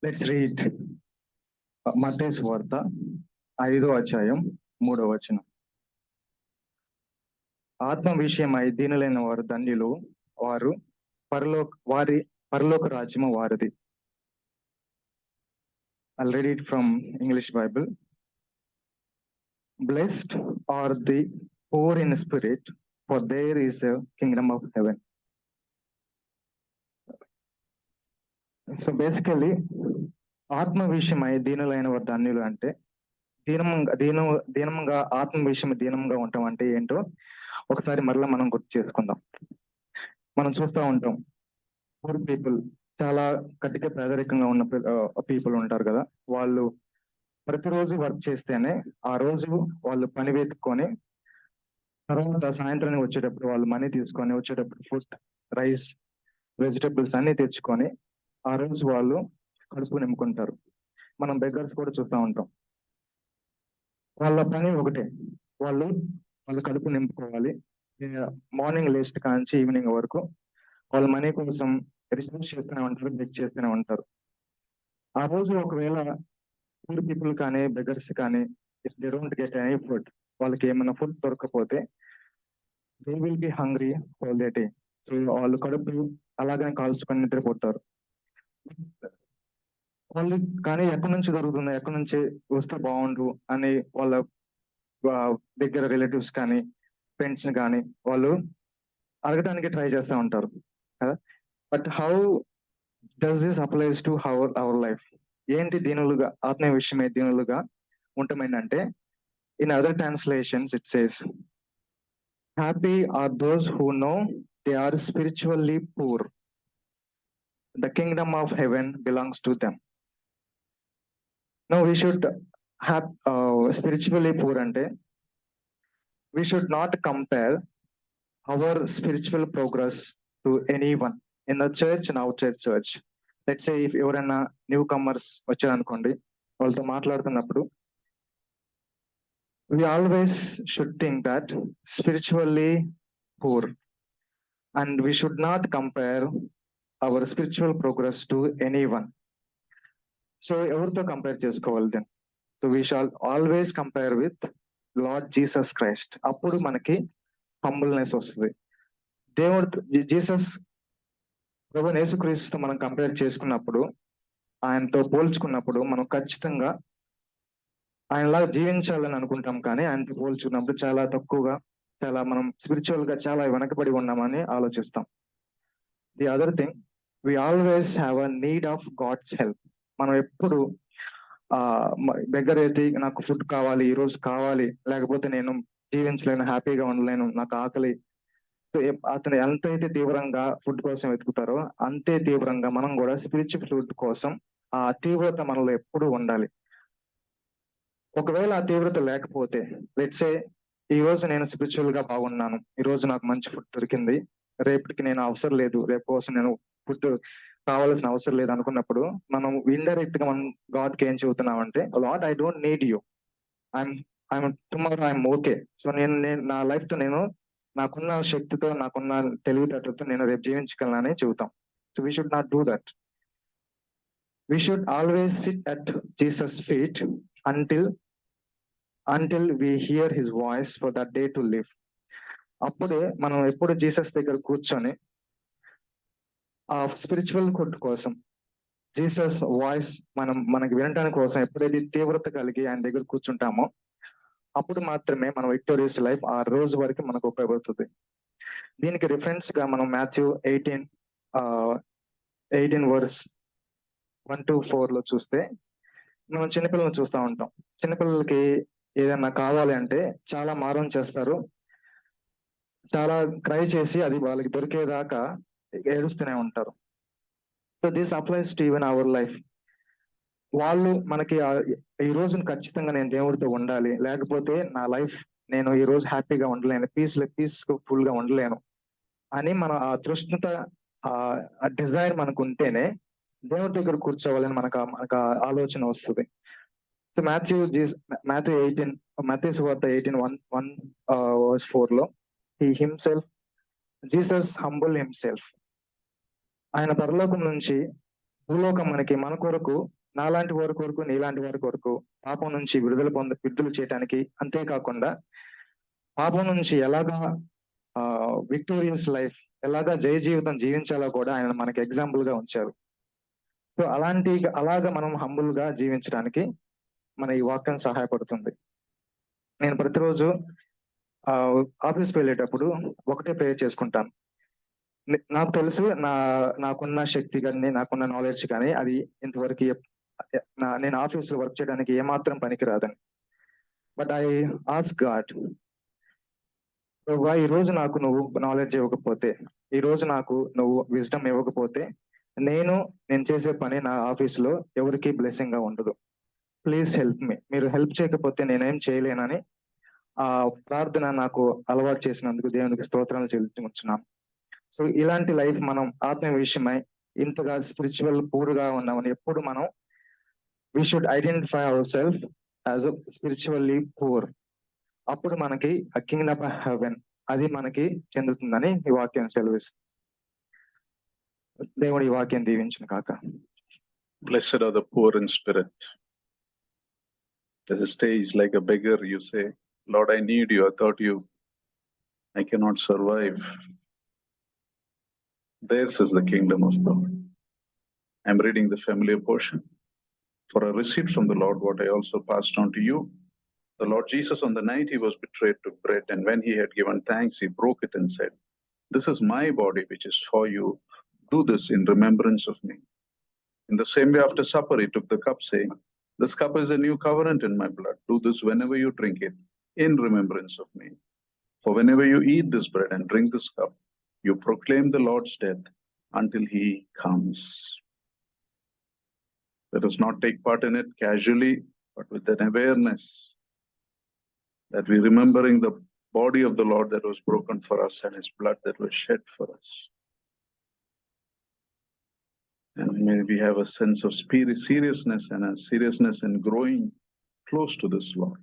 Let's read మత్తయి సువార్త 5వ అధ్యాయం 3వ వచనం. ఆత్మ విషయమై దీనులైన వారు ధన్యులు, వారి పరలోక రాజ్యము వారిది. I'll read it from English Bible. Blessed are the poor in spirit, for there is a kingdom of heaven. So basically ఆత్మ విషయమై దీనులైన వారు ధన్యులు అంటే దీనంగా ఆత్మ విషయం దీనంగా ఉంటాం అంటే ఏంటో ఒకసారి మరలా మనం గుర్తు చేసుకుందాం. మనం చూస్తూ ఉంటాం, పూర్ పీపుల్, చాలా కటిక పేదరికంగా ఉన్న పీపుల్ ఉంటారు కదా, వాళ్ళు ప్రతిరోజు వర్క్ చేస్తేనే ఆ రోజు వాళ్ళు పని వెతుక్కొని తర్వాత సాయంత్రానికి వచ్చేటప్పుడు వాళ్ళు మనీ తీసుకొని వచ్చేటప్పుడు ఫుడ్, రైస్, వెజిటబుల్స్ అన్ని తెచ్చుకొని ఆ రోజు వాళ్ళు కడుపు నింపుకుంటారు. మనం బెగ్గర్స్ కూడా చూస్తూ ఉంటాం. వాళ్ళ పని ఒకటే, వాళ్ళు కడుపు నింపుకోవాలి. మార్నింగ్ లేస్ట్ కాంచి ఈవినింగ్ వరకు వాళ్ళ మనీ కోసం రిసర్చ్ చేస్తూనే ఉంటారు, బెగ్ చేస్తూనే ఉంటారు. ఆ రోజు ఒకవేళ పూర్ పీపుల్ కానీ బెగ్గర్స్ కానీ if they don't get any food, వాళ్ళకి ఏమైనా ఫుడ్ దొరకకపోతే they will be hungry whole day day. So వాళ్ళు కడుపు అలాగనే కాల్చుకొని నిద్రపోతారు. వాళ్ళు కానీ ఎక్కడి నుంచి దొరుకుతుంది, ఎక్కడి నుంచి వస్తే బాగుండు అని వాళ్ళ దగ్గర రిలేటివ్స్ కానీ ఫ్రెండ్స్ కానీ వాళ్ళు అడగడానికి ట్రై చేస్తూ ఉంటారు కదా. But how does this applies to our life? ఏంటి దీనులుగా, ఆత్మీయ విషయమే దీనులుగా ఉంటామైందంటే, in other translations it says, happy are those who know they are spiritually poor, the kingdom of heaven belongs to them. No, we should have spiritually poor అంటే we should not compare our spiritual progress to anyone in the church and outside church. Let's say if ఎవరైనా new comers వచ్చారనుకోండి, వాళ్ళతో మాట్లాడుతున్నప్పుడు we always should think that spiritually poor, and we should not compare our spiritual progress to anyone. So ఎవరితో compare చేసుకోవాలి then? So we shall always compare with lord Jesus Christ. అప్పుడు మనకి humbleness వస్తుంది. దేవుడు Jesus ప్రభు యేసుక్రీస్తుతో మనం compare చేసుకున్నప్పుడు, ఆయనతో పోల్చుకున్నప్పుడు మనం ఖచ్చితంగా ఆయనలాగా జీవించాలని అనుకుంటాం, కానీ ఆయనతో పోల్చుకున్నప్పుడు చాలా తక్కువగా, చాలా మనం స్పిరిచువల్ గా చాలా వెనకబడి ఉన్నామని ఆలోచిస్తాం. The other thing, we always have a need of God's help. మనం ఎప్పుడు దగ్గర అయితే నాకు ఫుడ్ కావాలి, ఈ రోజు కావాలి, లేకపోతే నేను జీవించలేను, హ్యాపీగా ఉండలేను, నాకు ఆకలి. సో అతను ఎంతైతే తీవ్రంగా ఫుడ్ కోసం వెతుకుతారో అంతే తీవ్రంగా మనం కూడా స్పిరిచువల్ ఫుడ్ కోసం ఆ తీవ్రత మనలో ఎప్పుడు ఉండాలి. ఒకవేళ ఆ తీవ్రత లేకపోతే, లెట్స్ సే ఈ రోజు నేను స్పిరిచువల్ గా బాగున్నాను, ఈ రోజు నాకు మంచి ఫుడ్ దొరికింది, రేపటికి నేను అవసరం లేదు, రేపు కోసం నేను ఫుడ్ కావాల్సిన అవసరం లేదు అనుకున్నప్పుడు మనం ఇండైరెక్ట్ గా మనం గాడ్ కి ఏం చెబుతున్నాం అంటే, lord I don't need you, I'm tomorrow I'm okay. So నేను నా లైఫ్ తో నాకున్న శక్తితో, నాకున్న తెలివితేటలతో నేను రేపు జీవించగలనని చెబుతాం. So we should not do that. We should always SIT at Jesus feet until we hear his voice for that day to live. అప్పుడే మనం ఎప్పుడు జీసస్ దగ్గర కూర్చొని ఆ స్పిరిచువల్ ఫుడ్ కోసం, జీసస్ వాయిస్ మనకి వినటానికి కోసం ఎప్పుడైతే తీవ్రత కలిగి ఆయన దగ్గర కూర్చుంటామో అప్పుడు మాత్రమే మన విక్టోరియస్ లైఫ్ ఆ రోజు వరకు మనకు ఉపయోగపడుతుంది. దీనికి రిఫరెన్స్ గా మనం మాథ్యూ 18 వర్స్ 1-4 లో చూస్తే, మనం చిన్నపిల్లలను చూస్తూ ఉంటాం. చిన్నపిల్లలకి ఏదైనా కావాలి అంటే చాలా మారం చేస్తారు, చాలా క్రై చేసి అది వాళ్ళకి దొరికేదాకా ఏడుస్తూనే ఉంటారు. So this applies to even our life. వాళ్ళు మనకి ఈ రోజును ఖచ్చితంగా నేను దేవుడితో ఉండాలి, లేకపోతే నా లైఫ్ నేను ఈ రోజు హ్యాపీగా ఉండలేను, పీస్ఫుల్ గా ఉండలేను అని మన ఆ తృష్ణత, ఆ డిజైర్ మనకు ఉంటేనే దేవుడి దగ్గర కూర్చోవాలని మనకు ఆలోచన వస్తుంది. సో మాథ్యూ 18:1-4 లో జీసస్ హంబుల్ హిమ్సెల్ఫ్. ఆయన పరలోకం నుంచి భూలోకం మన కొరకు నాలాంటి వారి కొరకు, నీలాంటి వారి కొరకు పాపం నుంచి విడుదల చేయడానికి, అంతేకాకుండా పాపం నుంచి ఎలాగా విక్టోరియస్ లైఫ్, ఎలాగా జయ జీవితం జీవించాలో కూడా ఆయన మనకి ఎగ్జాంపుల్ గా ఉంచారు. సో అలాగా మనం హంబుల్ గా జీవించడానికి మన ఈ వాక్యం సహాయపడుతుంది. నేను ప్రతిరోజు ఆఫీస్కి వెళ్ళేటప్పుడు ఒకటే ప్రేయర్ చేసుకుంటాను. నాకు తెలుసు నాకున్న శక్తి కానీ, నాకున్న నాలెడ్జ్ కానీ అది ఇంతవరకు నేను ఆఫీస్ లో వర్క్ చేయడానికి ఏమాత్రం పనికిరాదని. బట్ ఐ ఆస్క్ గాడ్, ఈ రోజు నాకు నువ్వు నాలెడ్జ్ ఇవ్వకపోతే, ఈ రోజు నాకు నువ్వు విజ్డమ్ ఇవ్వకపోతే, నేను చేసే పని నా ఆఫీస్ లో ఎవరికి బ్లెస్సింగ్ గా ఉండదు. Please help me. మీరు హెల్ప్ చేయకపోతే నేనేం చేయలేనని ఆ ప్రార్థన నాకు అలవాటు చేసినందుకు దేవునికి స్తోత్రాలు చెల్లించుకుంటున్నాను. సో ఇలాంటి లైఫ్ మనం ఆత్మ విషయమై ఇంతగా స్పిరిచువల్ పూర్ గా ఉన్నామని ఎప్పుడు మనం we should identify ourselves as a spiritually poor. అప్పుడు మనకి a kingdom of heaven అది మనకి చెందుతుందని ఈ వాక్యం సెలవిస్తుంది. దేవుడు ఈ వాక్యం దీవించును కాక. Blessed are the poor in spirit. There's a stage like a beggar, you say, Lord, I need you. Without you, I cannot survive. Theirs is the kingdom of God. I'm reading the familiar portion. For I received from the Lord what I also passed on to you. The Lord Jesus, on the night he was betrayed, took bread, and when he had given thanks, he broke it and said, "This is my body, which is for you. Do this in remembrance of me." In the same way, after supper, he took the cup, saying, "This cup is a new covenant in my blood. Do this whenever you drink it, in remembrance of me. For whenever you eat this bread and drink this cup, you proclaim the Lord's death until he comes." Let us not take part in it casually, but with an awareness that we're remembering the body of the Lord that was broken for us and his blood that was shed for us. And may we have a sense of seriousness and a seriousness in growing close to this Lord.